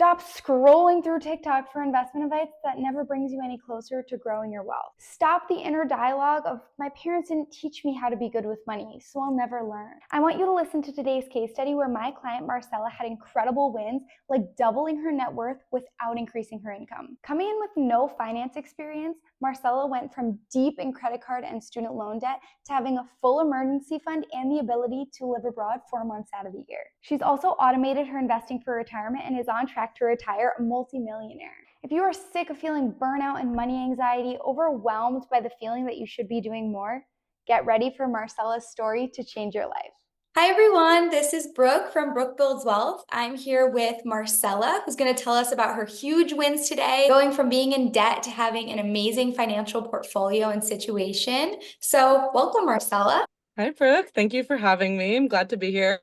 Stop scrolling through TikTok for investment advice that never brings you any closer to growing your wealth. Stop the inner dialogue of, my parents didn't teach me how to be good with money, so I'll never learn. I want you to listen to today's case study where my client Marcella had incredible wins, like doubling her net worth without increasing her income. Coming in with no finance experience, Marcella went from deep in credit card and student loan debt to having a full emergency fund and the ability to live abroad 4 months out of the year. She's also automated her investing for retirement and is on track to retire a multimillionaire. If you are sick of feeling burnout and money anxiety, overwhelmed by the feeling that you should be doing more, get ready for Marcella's story to change your life. Hi everyone, this is Brooke from Brooke Builds Wealth. I'm here with Marcella, who's going to tell us about her huge wins today, going from being in debt to having an amazing financial portfolio and situation. So welcome, Marcella. Hi, Brooke. Thank you for having me. I'm glad to be here.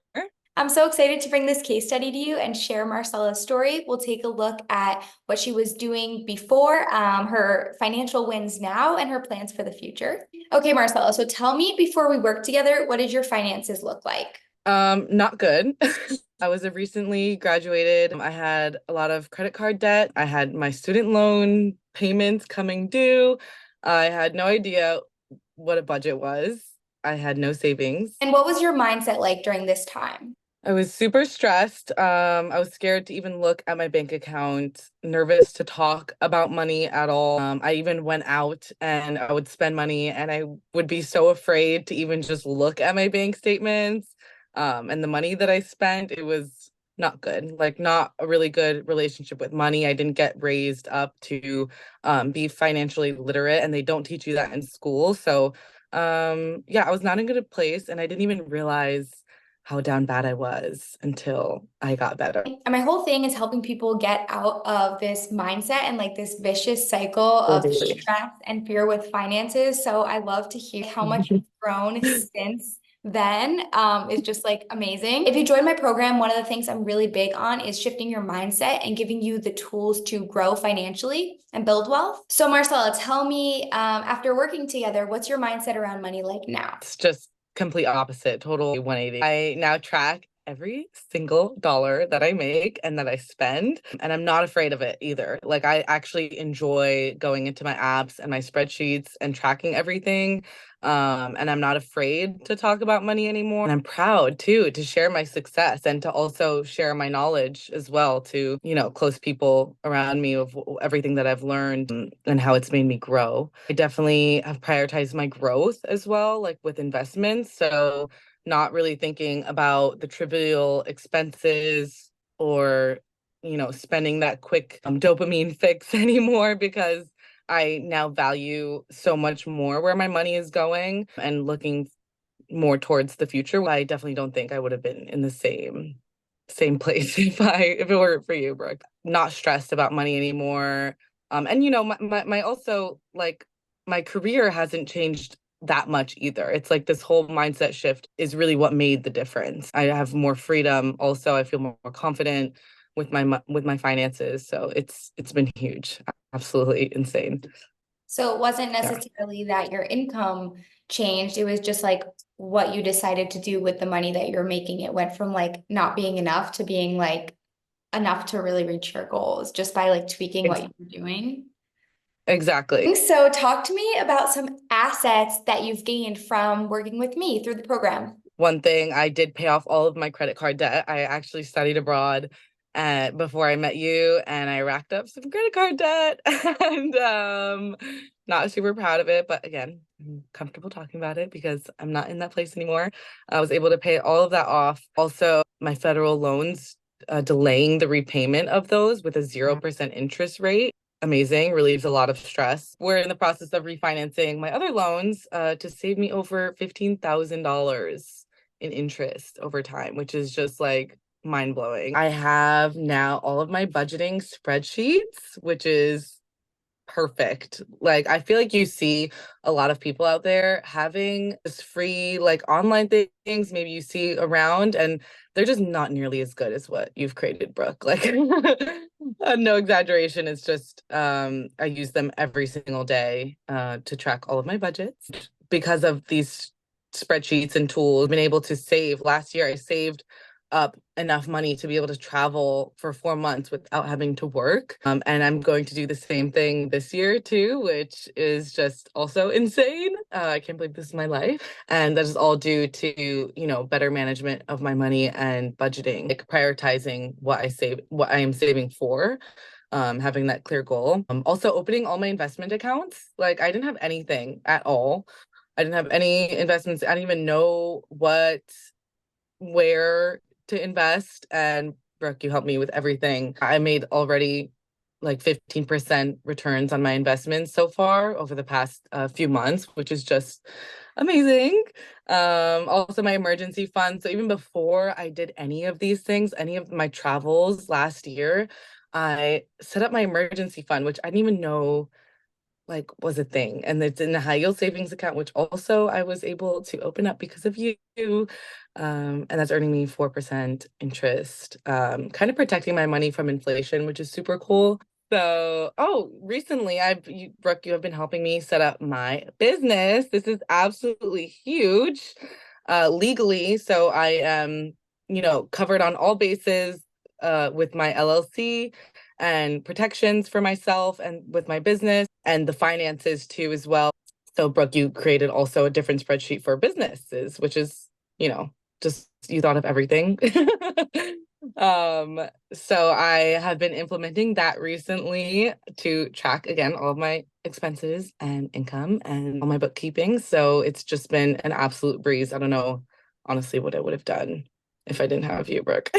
I'm so excited to bring this case study to you and share Marcella's story. We'll take a look at what she was doing before, her financial wins now, and her plans for the future. Okay, Marcella, so tell me, before we work together, what did your finances look like? Not good. I was recently graduated. I had a lot of credit card debt. I had my student loan payments coming due. I had no idea what a budget was. I had no savings. And what was your mindset like during this time? I was super stressed. I was scared to even look at my bank account, nervous to talk about money at all. I even went out and I would spend money and I would be so afraid to even just look at my bank statements. And the money that I spent, it was not good, like not a really good relationship with money. I didn't get raised up to be financially literate, and they don't teach you that in school. So yeah, I was not in a good place, and I didn't even realize how down bad I was until I got better. And my whole thing is helping people get out of this mindset and like this vicious cycle of stress and fear with finances. So I love to hear how much you've grown since then. Is just like amazing. If you join my program, one of the things I'm really big on is shifting your mindset and giving you the tools to grow financially and build wealth. So Marcella, tell me, after working together, what's your mindset around money like now? It's just complete opposite, total 180. I now track every single dollar that I make and that I spend, and I'm not afraid of it either. Like, I actually enjoy going into my apps and my spreadsheets and tracking everything. And I'm not afraid to talk about money anymore. And I'm proud too to share my success and to also share my knowledge as well to, close people around me of everything that I've learned and how it's made me grow. I definitely have prioritized my growth as well, like with investments. So not really thinking about the trivial expenses or, spending that quick dopamine fix anymore, because I now value so much more where my money is going and looking more towards the future. I definitely don't think I would have been in the same place if it weren't for you, Brooke. Not stressed about money anymore. And my also, like, my career hasn't changed that much either. It's like this whole mindset shift is really what made the difference. I have more freedom. Also, I feel more confident with my finances. So it's been huge. Absolutely insane. So it wasn't necessarily that your income changed. It was just like what you decided to do with the money that you're making. It went from like not being enough to being like enough to really reach your goals just by like tweaking what you were doing. Exactly. So talk to me about some assets that you've gained from working with me through the program. One thing, I did pay off all of my credit card debt. I actually studied abroad before I met you, and I racked up some credit card debt and not super proud of it. But again, I'm comfortable talking about it because I'm not in that place anymore. I was able to pay all of that off. Also, my federal loans, delaying the repayment of those with a 0% interest rate. Amazing, relieves a lot of stress. We're in the process of refinancing my other loans to save me over $15,000 in interest over time, which is just like mind-blowing. I have now all of my budgeting spreadsheets, which is perfect. Like, I feel like you see a lot of people out there having this free like online things maybe you see around, and they're just not nearly as good as what you've created, Brooke. Like no exaggeration. It's just I use them every single day to track all of my budgets. Because of these spreadsheets and tools, I've been able to save. Last year I saved up enough money to be able to travel for 4 months without having to work. And I'm going to do the same thing this year too, which is just also insane. I can't believe this is my life. And that is all due to, better management of my money and budgeting, like prioritizing what I am saving for. Having that clear goal. Also opening all my investment accounts. Like I didn't have anything at all. I didn't have any investments. I didn't even know where to invest. And Brooke, you helped me with everything. I made already like 15% returns on my investments so far over the past few months, which is just amazing. Also my emergency fund. So even before I did any of these things, any of my travels last year, I set up my emergency fund, which I didn't even know like was a thing. And it's in a high yield savings account, which also I was able to open up because of you. And that's earning me 4% interest, kind of protecting my money from inflation, which is super cool. So, recently Brooke, you have been helping me set up my business. This is absolutely huge, legally. So I am, covered on all bases, with my LLC and protections for myself and with my business and the finances too as well. So Brooke, you created also a different spreadsheet for businesses, which is, just you thought of everything. So I have been implementing that recently to track again all of my expenses and income and all my bookkeeping. So it's just been an absolute breeze. I don't know honestly what I would have done if I didn't have you, Brooke.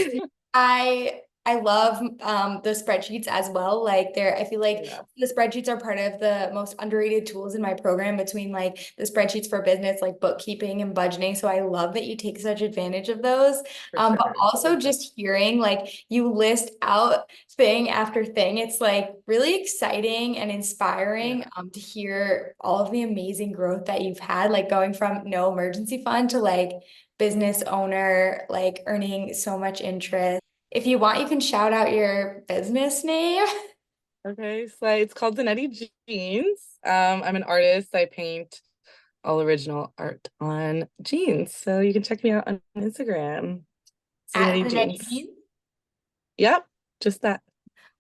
I love the spreadsheets as well. Like I feel like the spreadsheets are part of the most underrated tools in my program between like the spreadsheets for business, like bookkeeping and budgeting. So I love that you take such advantage of those. But also just hearing like you list out thing after thing, it's like really exciting and inspiring to hear all of the amazing growth that you've had, like going from no emergency fund to like business owner, like earning so much interest. If you want, you can shout out your business name. Okay, so it's called Zanetti Jeans. I'm an artist. I paint all original art on jeans. So you can check me out on Instagram. At Zanetti the Jeans. Jeans. Yep, just that.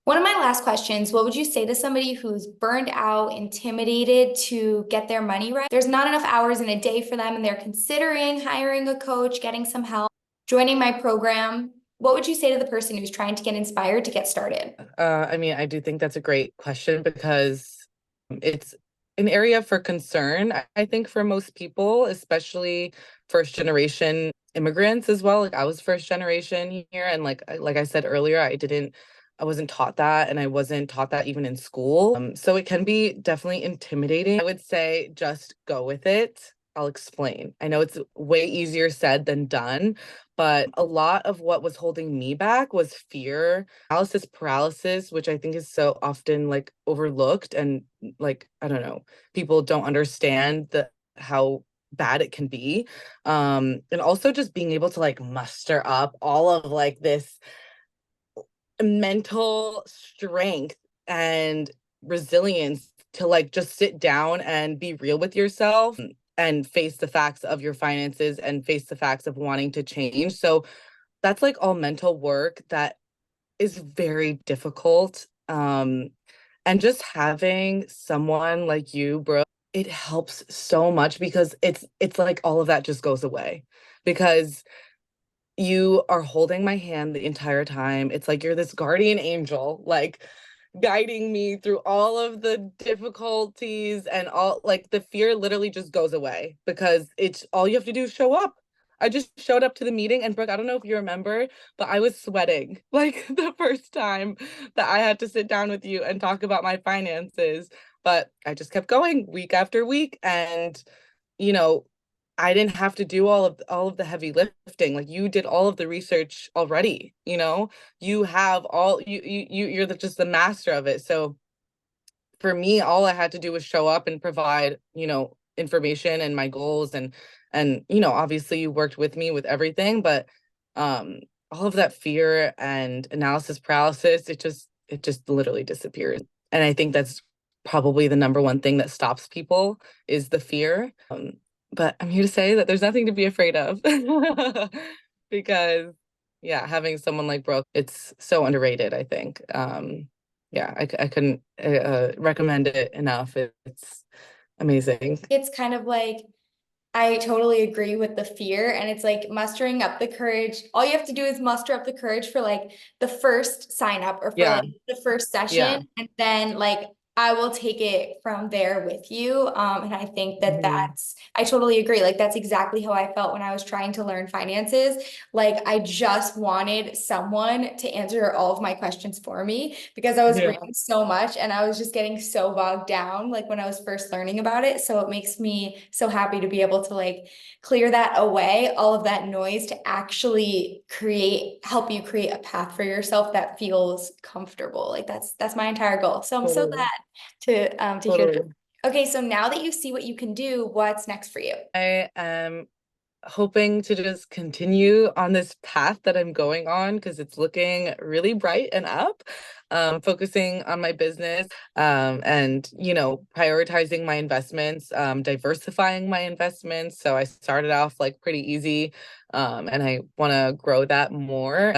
One of my last questions, what would you say to somebody who's burned out, intimidated to get their money right? There's not enough hours in a day for them and they're considering hiring a coach, getting some help, joining my program. What would you say to the person who's trying to get inspired to get started? I do think that's a great question because it's an area for concern, I think, for most people, especially first generation immigrants as well. Like I was first generation here, and like I said earlier, I wasn't taught that, and I wasn't taught that even in school. So it can be definitely intimidating. I would say just go with it. I'll explain. I know it's way easier said than done, but a lot of what was holding me back was fear, analysis paralysis, which I think is so often like overlooked and like, I don't know, people don't understand how bad it can be. And also just being able to like muster up all of like this mental strength and resilience to like just sit down and be real with yourself and face the facts of your finances and face the facts of wanting to change. So that's like all mental work that is very difficult. And just having someone like you, bro, it helps so much because it's like all of that just goes away because you are holding my hand the entire time. It's like you're this guardian angel, like guiding me through all of the difficulties and all like the fear literally just goes away because it's all you have to do is show up. I just showed up to the meeting and Brooke, I don't know if you remember, but I was sweating like the first time that I had to sit down with you and talk about my finances. But I just kept going week after week and you know, I didn't have to do all of the heavy lifting. Like you did all of the research already, you have all you're just the master of it. So for me, all I had to do was show up and provide, information and my goals and obviously you worked with me with everything, but all of that fear and analysis paralysis, it just literally disappears. And I think that's probably the number one thing that stops people is the fear. But I'm here to say that there's nothing to be afraid of because Yeah, having someone like Brooke, it's so underrated, I think. Yeah, I couldn't recommend it enough. It's amazing. It's kind of like I totally agree with the fear. And it's like mustering up the courage. All you have to do is muster up the courage for like the first sign up or for Yeah, like the first yeah. session. And then like I will take it from there with you. And I think that Mhm. I totally agree. Like that's exactly how I felt when I was trying to learn finances. Like I just wanted someone to answer all of my questions for me because I was Yeah, reading so much and I was just getting so bogged down like when I was first learning about it. So it makes me so happy to be able to like clear that away, all of that noise to actually help you create a path for yourself that feels comfortable. Like that's my entire goal. So I'm so totally, glad to hear that. totally. Okay, so now that you see what you can do, what's next for you? I am hoping to just continue on this path that I'm going on because it's looking really bright and up. Focusing on my business, and prioritizing my investments, diversifying my investments. So I started off like pretty easy, and I want to grow that more.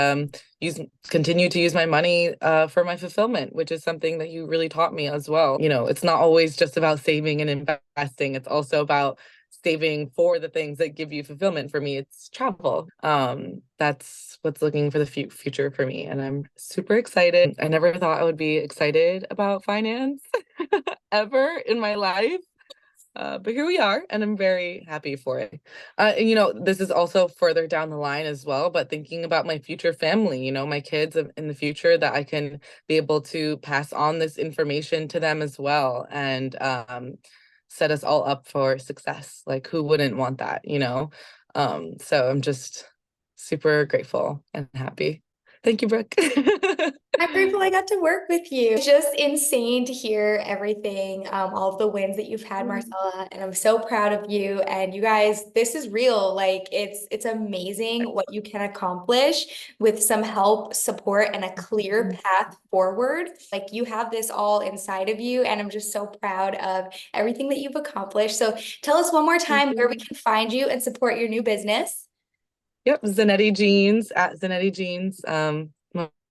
Use Continue to use my money for my fulfillment, which is something that you really taught me as well. It's not always just about saving and investing. It's also about saving for the things that give you fulfillment. For me, it's travel. That's what's looking for the future for me, and I'm super excited. I never thought I would be excited about finance ever in my life. But here we are, and I'm very happy for it. And this is also further down the line as well, but thinking about my future family, my kids in the future, that I can be able to pass on this information to them as well, and set us all up for success. Like, who wouldn't want that? So I'm just super grateful and happy. Thank you, Brooke. I'm grateful I got to work with you. It's just insane to hear everything, all of the wins that you've had, Marcella, and I'm so proud of you. And you guys, this is real. Like it's amazing what you can accomplish with some help, support, and a clear path forward. Like you have this all inside of you, and I'm just so proud of everything that you've accomplished. So tell us one more Thank time where we you. can find you and support your new business. Yep, Zanetti Jeans at Zanetti Jeans,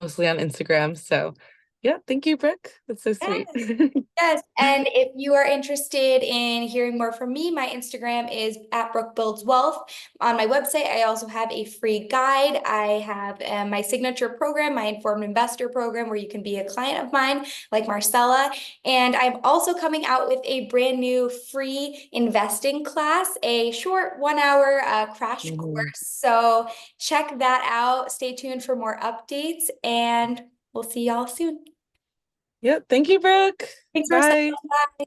mostly on Instagram. So, yeah, thank you, Brooke. That's so Yes. sweet. Yes, and if you are interested in hearing more from me, my Instagram is at Brooke Builds Wealth. On my website, I also have a free guide. I have my signature program, my Informed Investor program, where you can be a client of mine, like Marcella. And I'm also coming out with a brand new free investing class, a short 1 hour crash Mhm. course. So check that out. Stay tuned for more updates, and we'll see y'all soon. Yep, thank you, Brooke. Thanks, Marcella. Bye. Bye.